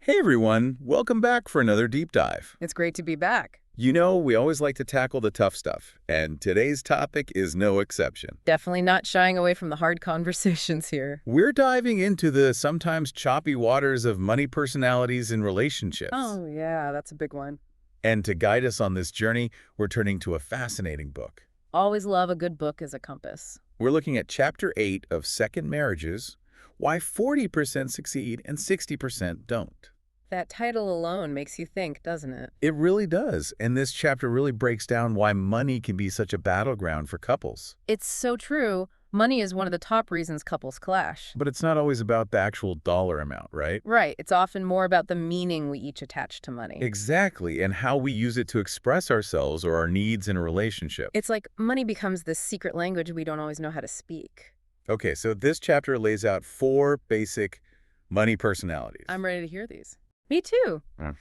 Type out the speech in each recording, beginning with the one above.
Hey everyone, welcome back for another deep dive. It's great to be back. You know, we always like to tackle the tough stuff, and today's topic is no exception. Definitely not shying away from the hard conversations here. We're diving into the sometimes choppy waters of money personalities and relationships. Oh, yeah, that's a big one. And to guide us on this journey, we're turning to a fascinating book. Always love a good book as a compass. We're looking at Chapter 8 of Second Marriages, Why 40% Succeed and 60% Don't. That title alone makes you think, doesn't it? It really does, and this chapter really breaks down why money can be such a battleground for couples. It's so true. Money is one of the top reasons couples clash. But it's not always about the actual dollar amount, right? Right. It's often more about the meaning we each attach to money. Exactly, and how we use it to express ourselves or our needs in a relationship. It's like money becomes this secret language we don't always know how to speak. Okay, so this chapter lays out 4 basic money personalities. I'm ready to hear these. Me too. Yeah.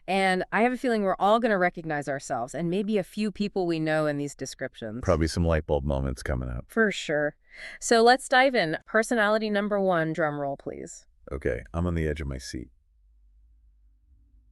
And I have a feeling we're all going to recognize ourselves and maybe a few people we know in these descriptions. Probably some light bulb moments coming up. For sure. So let's dive in. Personality number 1, drum roll, please. Okay, I'm on the edge of my seat.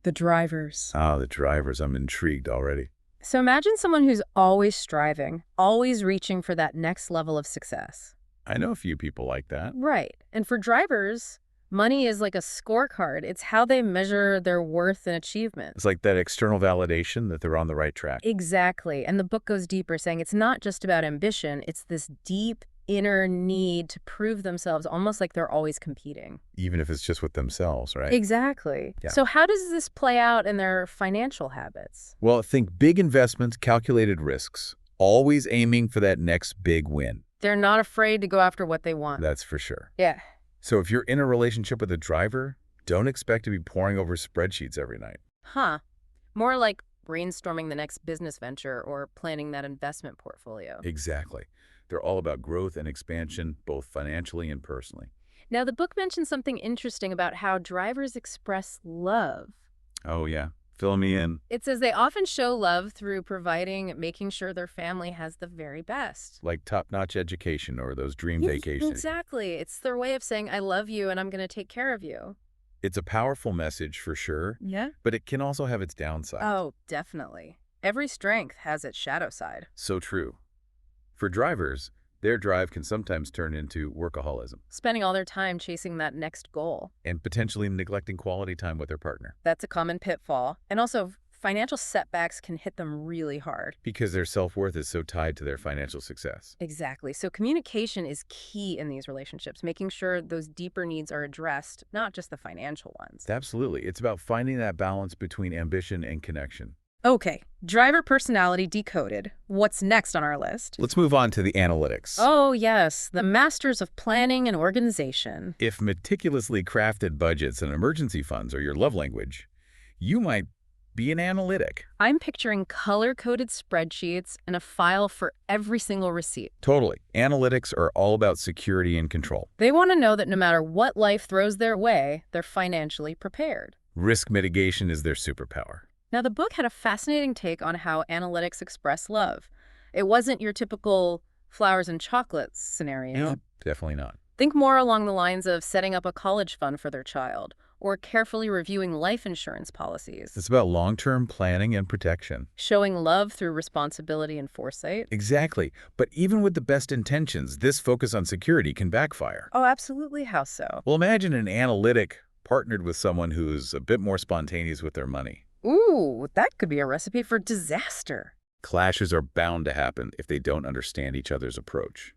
The drivers. The drivers. I'm intrigued already. So imagine someone who's always striving, always reaching for that next level of success. I know a few people like that. Right. And for drivers, money is like a scorecard. It's how they measure their worth and achievement. It's like that external validation that they're on the right track. Exactly. And the book goes deeper, saying it's not just about ambition. It's this deep inner need to prove themselves, almost like they're always competing. Even if it's just with themselves, right? Exactly. Yeah. So how does this play out in their financial habits? Well, think big investments, calculated risks, always aiming for that next big win. They're not afraid to go after what they want. That's for sure. Yeah. So if you're in a relationship with a driver, don't expect to be poring over spreadsheets every night. Huh. More like brainstorming the next business venture or planning that investment portfolio. Exactly. They're all about growth and expansion, both financially and personally. Now, the book mentions something interesting about how drivers express love. Oh, yeah. Fill me in. It says they often show love through making sure their family has the very best. Like top-notch education or those dream Yeah, vacations. exactly. It's their way of saying, I love you and I'm going to take care of you. It's a powerful message for sure, Yeah. but it can also have its downside. Oh, definitely. Every strength has its shadow side. So true. For drivers, their drive can sometimes turn into workaholism Spending all their time chasing that next goal. and potentially neglecting quality time with their partner That's a common pitfall. And also, financial setbacks can hit them really hard. because their self-worth is so tied to their financial success. Exactly. So communication is key in these relationships, making sure those deeper needs are addressed, not just the financial ones. Absolutely. It's about finding that balance between ambition and connection. Okay, driver personality decoded. What's next on our list? Let's move on to the analytics. Oh, yes, the masters of planning and organization. If meticulously crafted budgets and emergency funds are your love language, you might be an analytic. I'm picturing color-coded spreadsheets and a file for every single receipt. Totally. Analytics are all about security and control. They want to know that no matter what life throws their way, they're financially prepared. Risk mitigation is their superpower. Now, the book had a fascinating take on how analytics express love. It wasn't your typical flowers and chocolates scenario. Definitely not. Think more along the lines of setting up a college fund for their child or carefully reviewing life insurance policies. It's about long-term planning and protection. Showing love through responsibility and foresight. Exactly. But even with the best intentions, this focus on security can backfire. Oh, absolutely. How so? Well, imagine an analytic partnered with someone who's a bit more spontaneous with their money. Ooh, that could be a recipe for disaster. Clashes are bound to happen if they don't understand each other's approach.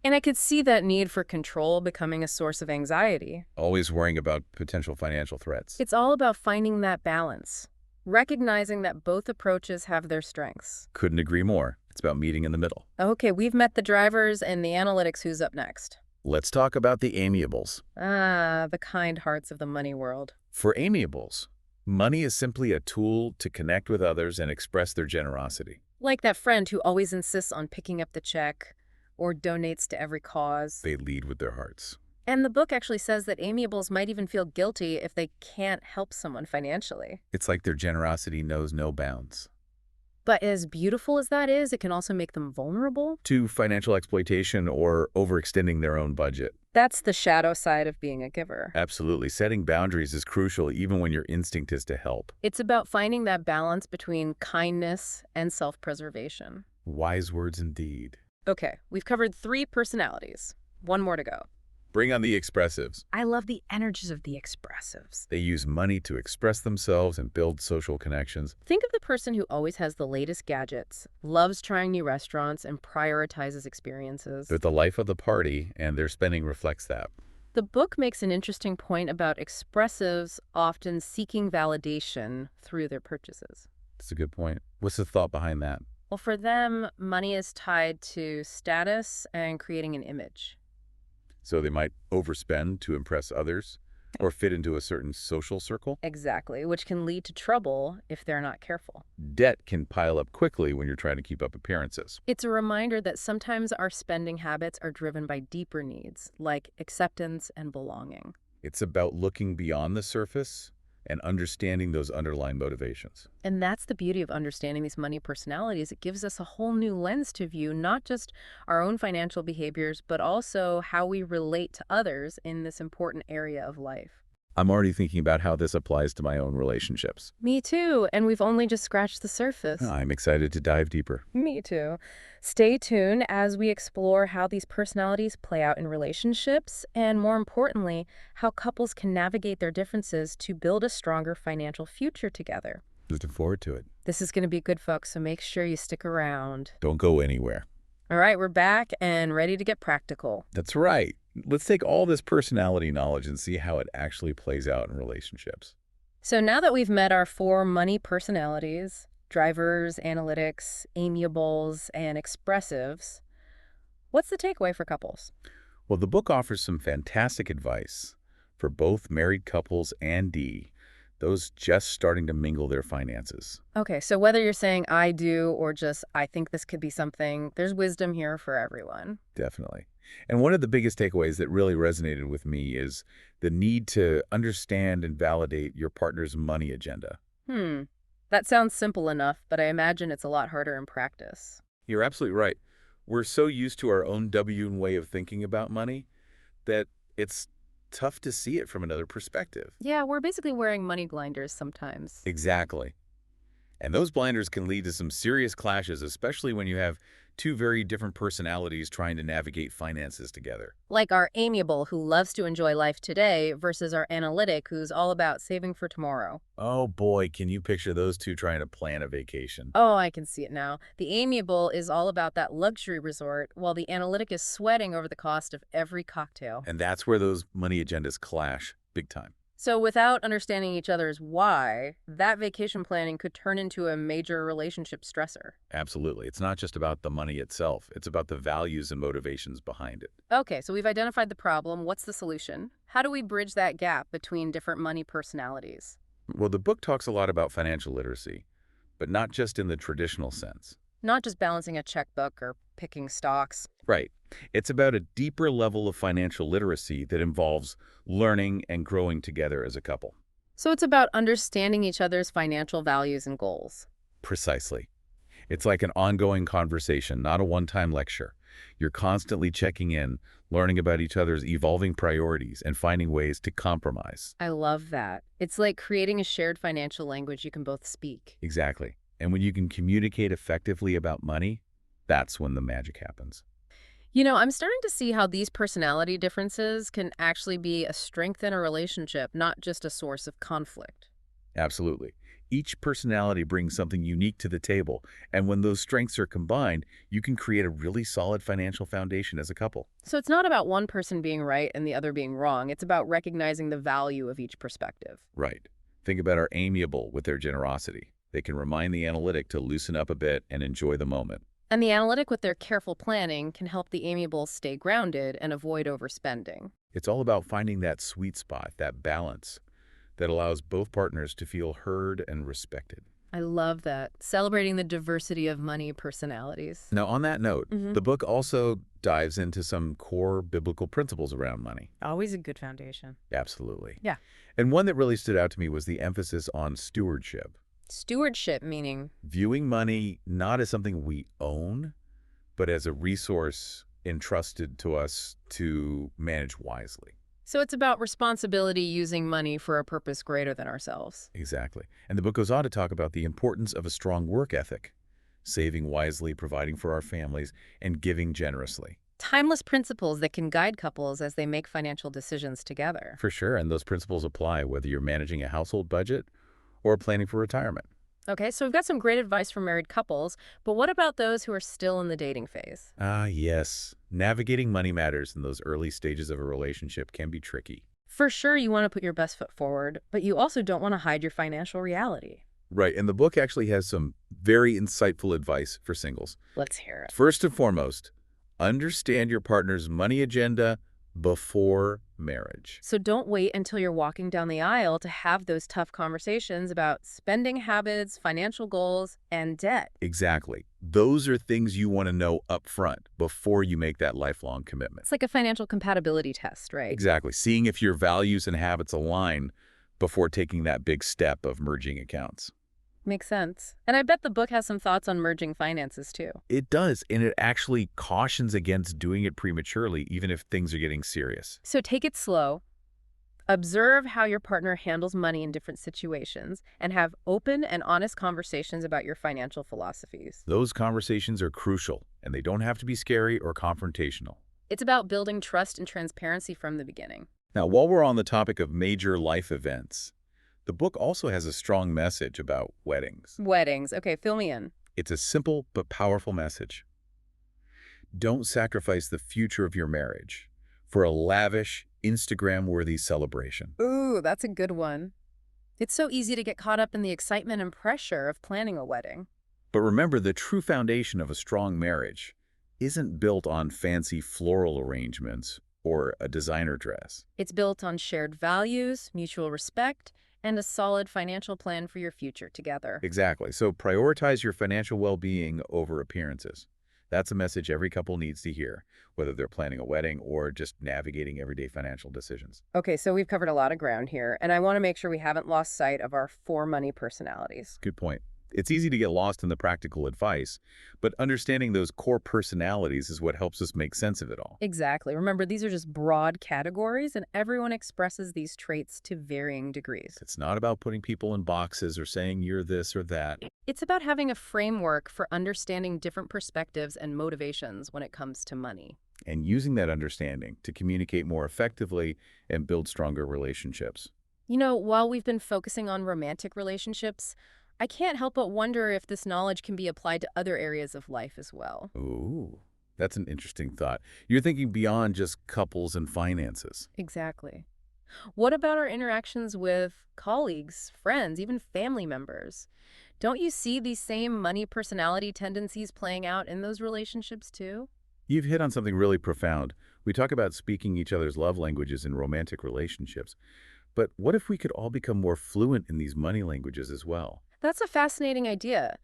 And I could see that need for control becoming a source of anxiety. Always worrying about potential financial threats. It's all about finding that balance, recognizing that both approaches have their strengths. Couldn't agree more. It's about meeting in the middle. Okay, we've met the drivers and the analytics. Who's up next? Let's talk about the amiables. Ah, the kind hearts of the money world. For amiables, money is simply a tool to connect with others and express their generosity. Like that friend who always insists on picking up the check or donates to every cause. They lead with their hearts. And the book actually says that amiables might even feel guilty if they can't help someone financially. It's like their generosity knows no bounds. But as beautiful as that is, it can also make them vulnerable. To financial exploitation or overextending their own budget. That's the shadow side of being a giver. Absolutely. Setting boundaries is crucial even when your instinct is to help. It's about finding that balance between kindness and self-preservation. Wise words indeed. Okay, we've covered 3 personalities. One more to go. Bring on the expressives. I love the energies of the expressives. They use money to express themselves and build social connections. Think of the person who always has the latest gadgets, loves trying new restaurants, and prioritizes experiences. They're the life of the party, and their spending reflects that. The book makes an interesting point about expressives often seeking validation through their purchases. That's a good point. What's the thought behind that? Well, for them, money is tied to status and creating an image. So they might overspend to impress others or fit into a certain social circle. Exactly, which can lead to trouble if they're not careful. Debt can pile up quickly when you're trying to keep up appearances. It's a reminder that sometimes our spending habits are driven by deeper needs, like acceptance and belonging. It's about looking beyond the surface and understanding those underlying motivations. And that's the beauty of understanding these money personalities. It gives us a whole new lens to view not just our own financial behaviors, but also how we relate to others in this important area of life. I'm already thinking about how this applies to my own relationships. Me too, and we've only just scratched the surface. I'm excited to dive deeper. Me too. Stay tuned as we explore how these personalities play out in relationships, and more importantly, how couples can navigate their differences to build a stronger financial future together. Looking forward to it. This is going to be good, folks, so make sure you stick around. Don't go anywhere. All right, we're back and ready to get practical. That's right. Let's take all this personality knowledge and see how it actually plays out in relationships. So now that we've met our 4 money personalities, drivers, analytics, amiables, and expressives, what's the takeaway for couples? Well, the book offers some fantastic advice for both married couples and those just starting to mingle their finances. Okay, so whether you're saying I do or just I think this could be something, there's wisdom here for everyone. Definitely. And one of the biggest takeaways that really resonated with me is the need to understand and validate your partner's money agenda. That sounds simple enough, but I imagine it's a lot harder in practice. You're absolutely right. We're so used to our own W way of thinking about money that it's tough to see it from another perspective. Yeah, we're basically wearing money blinders sometimes. Exactly. And those blinders can lead to some serious clashes, especially when you have 2 very different personalities trying to navigate finances together. Like our amiable who loves to enjoy life today versus our analytic who's all about saving for tomorrow. Oh boy, can you picture those 2 trying to plan a vacation? Oh, I can see it now. The amiable is all about that luxury resort, while the analytic is sweating over the cost of every cocktail. And that's where those money agendas clash big time. So without understanding each other's why, that vacation planning could turn into a major relationship stressor. Absolutely. It's not just about the money itself. It's about the values and motivations behind it. Okay, so we've identified the problem. What's the solution? How do we bridge that gap between different money personalities? Well, the book talks a lot about financial literacy, but not just in the traditional sense. Not just balancing a checkbook or picking stocks. Right. It's about a deeper level of financial literacy that involves learning and growing together as a couple. So it's about understanding each other's financial values and goals. Precisely. It's like an ongoing conversation, not a one-time lecture. You're constantly checking in, learning about each other's evolving priorities, and finding ways to compromise. I love that. It's like creating a shared financial language you can both speak. Exactly. And when you can communicate effectively about money, that's when the magic happens. You know, I'm starting to see how these personality differences can actually be a strength in a relationship, not just a source of conflict. Absolutely. Each personality brings something unique to the table, and when those strengths are combined, you can create a really solid financial foundation as a couple. So it's not about one person being right and the other being wrong. It's about recognizing the value of each perspective. Right. Think about our amiable with their generosity. They can remind the analytic to loosen up a bit and enjoy the moment. And the analytic with their careful planning can help the amiable stay grounded and avoid overspending. It's all about finding that sweet spot, that balance that allows both partners to feel heard and respected. I love that. Celebrating the diversity of money personalities. Now, on that note, the book also dives into some core biblical principles around money. Always a good foundation. Absolutely. Yeah. And one that really stood out to me was the emphasis on stewardship. Stewardship meaning. Viewing money not as something we own, but as a resource entrusted to us to manage wisely. So it's about responsibility using money for a purpose greater than ourselves. Exactly. And the book goes on to talk about the importance of a strong work ethic, saving wisely, providing for our families, and giving generously. Timeless principles that can guide couples as they make financial decisions together. For sure, and those principles apply whether you're managing a household budget or planning for retirement. Okay, so we've got some great advice for married couples, but what about those who are still in the dating phase? Ah, yes. Navigating money matters in those early stages of a relationship can be tricky. For sure, you want to put your best foot forward, but you also don't want to hide your financial reality. Right, and the book actually has some very insightful advice for singles. Let's hear it. First and foremost, understand your partner's money agenda before marriage. So don't wait until you're walking down the aisle to have those tough conversations about spending habits, financial goals, and debt. Exactly. Those are things you want to know up front before you make that lifelong commitment. It's like a financial compatibility test, right? Exactly. Seeing if your values and habits align before taking that big step of merging accounts. Makes sense. And I bet the book has some thoughts on merging finances too. It does, and it actually cautions against doing it prematurely, even if things are getting serious. So take it slow. Observe how your partner handles money in different situations and have open and honest conversations about your financial philosophies. Those conversations are crucial, and they don't have to be scary or confrontational. It's about building trust and transparency from the beginning. Now, while we're on the topic of major life events, the book also has a strong message about weddings. Weddings. Okay, fill me in. It's a simple but powerful message. Don't sacrifice the future of your marriage for a lavish, Instagram-worthy celebration. Ooh, that's a good one. It's so easy to get caught up in the excitement and pressure of planning a wedding. But remember, the true foundation of a strong marriage isn't built on fancy floral arrangements or a designer dress. It's built on shared values, mutual respect, and a solid financial plan for your future together. Exactly. So prioritize your financial well-being over appearances. That's a message every couple needs to hear, whether they're planning a wedding or just navigating everyday financial decisions. Okay, so we've covered a lot of ground here, and I want to make sure we haven't lost sight of our 4 money personalities. Good point. It's easy to get lost in the practical advice, but understanding those core personalities is what helps us make sense of it all. Exactly. Remember, these are just broad categories, and everyone expresses these traits to varying degrees. It's not about putting people in boxes or saying you're this or that. It's about having a framework for understanding different perspectives and motivations when it comes to money. And using that understanding to communicate more effectively and build stronger relationships. You know, while we've been focusing on romantic relationships, I can't help but wonder if this knowledge can be applied to other areas of life as well. Ooh, that's an interesting thought. You're thinking beyond just couples and finances. Exactly. What about our interactions with colleagues, friends, even family members? Don't you see these same money personality tendencies playing out in those relationships too? You've hit on something really profound. We talk about speaking each other's love languages in romantic relationships. But what if we could all become more fluent in these money languages as well? That's a fascinating idea.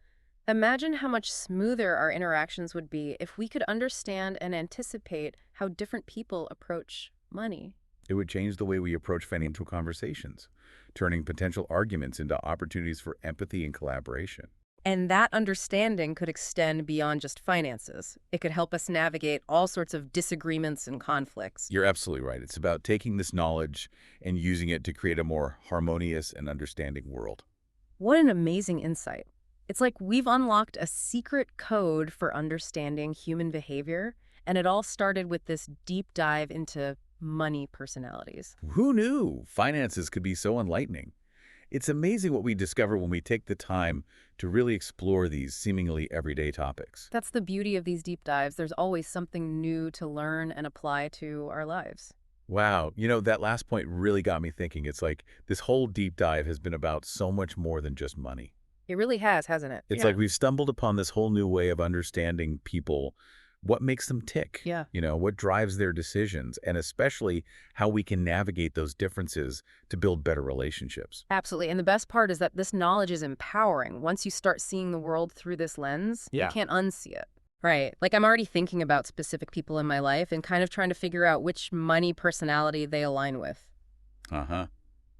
Imagine how much smoother our interactions would be if we could understand and anticipate how different people approach money. It would change the way we approach financial conversations, turning potential arguments into opportunities for empathy and collaboration. And that understanding could extend beyond just finances. It could help us navigate all sorts of disagreements and conflicts. You're absolutely right. It's about taking this knowledge and using it to create a more harmonious and understanding world. What an amazing insight. It's like we've unlocked a secret code for understanding human behavior, and it all started with this deep dive into money personalities. Who knew finances could be so enlightening? It's amazing what we discover when we take the time to really explore these seemingly everyday topics. That's the beauty of these deep dives. There's always something new to learn and apply to our lives. Wow, that last point really got me thinking. It's like this whole deep dive has been about so much more than just money. It really has, hasn't it? It's like we've stumbled upon this whole new way of understanding people, what makes them tick, Yeah. what drives their decisions, and especially how we can navigate those differences to build better relationships. Absolutely. And the best part is that this knowledge is empowering. Once you start seeing the world through this lens, you can't unsee it. Right. Like I'm already thinking about specific people in my life and kind of trying to figure out which money personality they align with. Uh-huh.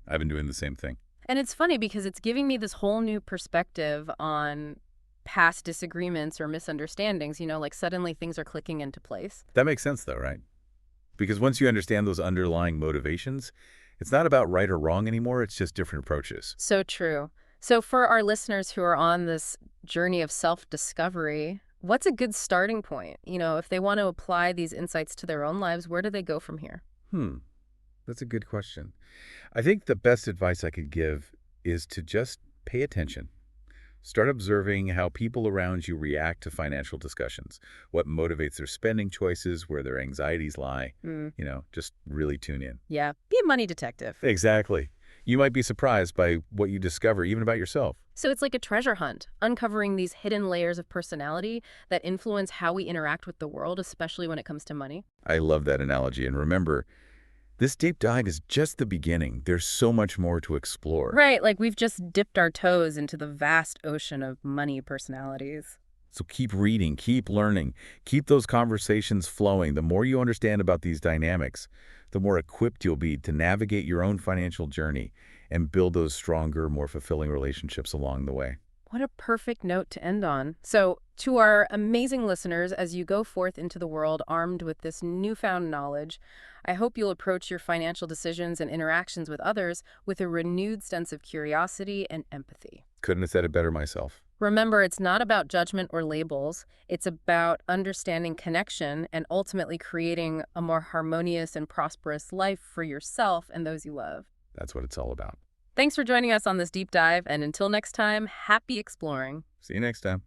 I've been doing the same thing. And it's funny because it's giving me this whole new perspective on past disagreements or misunderstandings, like suddenly things are clicking into place. That makes sense, though, right? Because once you understand those underlying motivations, it's not about right or wrong anymore, it's just different approaches. So true. So for our listeners who are on this journey of self-discovery, what's a good starting point? If they want to apply these insights to their own lives, where do they go from here? Hmm, that's a good question. I think the best advice I could give is to just pay attention. Start observing how people around you react to financial discussions, what motivates their spending choices, where their anxieties lie. Mm, Just really tune in. yeah, be a money detective. Exactly. You might be surprised by what you discover, even about yourself. So it's like a treasure hunt, uncovering these hidden layers of personality that influence how we interact with the world, especially when it comes to money. I love that analogy. And remember, this deep dive is just the beginning. There's so much more to explore. Right, like we've just dipped our toes into the vast ocean of money personalities. So keep reading, keep learning, keep those conversations flowing. The more you understand about these dynamics, the more equipped you'll be to navigate your own financial journey and build those stronger, more fulfilling relationships along the way. What a perfect note to end on. So, to our amazing listeners, as you go forth into the world armed with this newfound knowledge, I hope you'll approach your financial decisions and interactions with others with a renewed sense of curiosity and empathy. Couldn't have said it better myself. Remember, it's not about judgment or labels. It's about understanding connection and ultimately creating a more harmonious and prosperous life for yourself and those you love. That's what it's all about. Thanks for joining us on this deep dive, and until next time, happy exploring. See you next time.